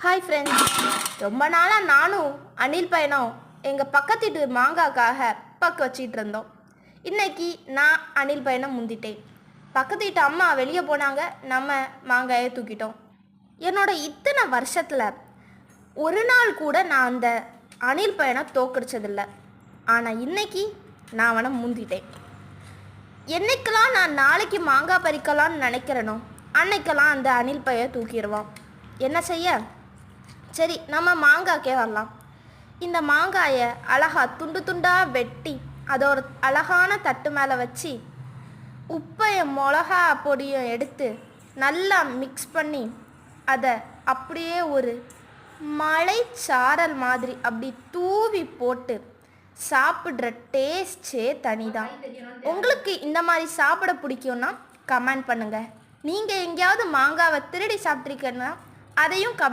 Hi friends, ரொம்ப நாளாக நானும் அனில் பையனும் எங்கள் பக்கத்து வீட்டு மாங்காய்க்காக பக்க வச்சிட்டு இருந்தோம். இன்னைக்கு நான் அனில் பையனை முந்திட்டேன். பக்கத்து வீட்டு அம்மா வெளியே போனாங்க, நம்ம மாங்காயை தூக்கிட்டோம். என்னோட இத்தனை வருஷத்தில் ஒரு நாள் கூட நான் அந்த அனில் பையனை தோக்கடிச்சதில்லை. ஆனால் இன்னைக்கு நான் அவனை முந்திட்டேன். என்னைக்கெல்லாம் நான் நாளைக்கு மாங்காய் பறிக்கலான்னு நினைக்கிறேனோ அன்னைக்கெல்லாம் அந்த அனில் பையன் தூக்கிடுவான். என்ன செய்ய? சரி, நம்ம மாங்காய்க்கே வரலாம். இந்த மாங்காயை அழகாக துண்டு துண்டாக வெட்டி அதை ஒரு அழகான தட்டு மேலே வச்சு உப்பையும் மிளகா பொடியும் எடுத்து நல்லா மிக்ஸ் பண்ணி அதை அப்படியே ஒரு மலைச்சாரல் மாதிரி அப்படி தூவி போட்டு சாப்பிட்ற டேஸ்டே தனி தான். உங்களுக்கு இந்த மாதிரி சாப்பிட பிடிக்கும்னா கமெண்ட் பண்ணுங்கள். நீங்கள் எங்கேயாவது மாங்காவை திருடி சாப்பிட்ருக்கீங்கன்னா அதையும் கமெண்ட்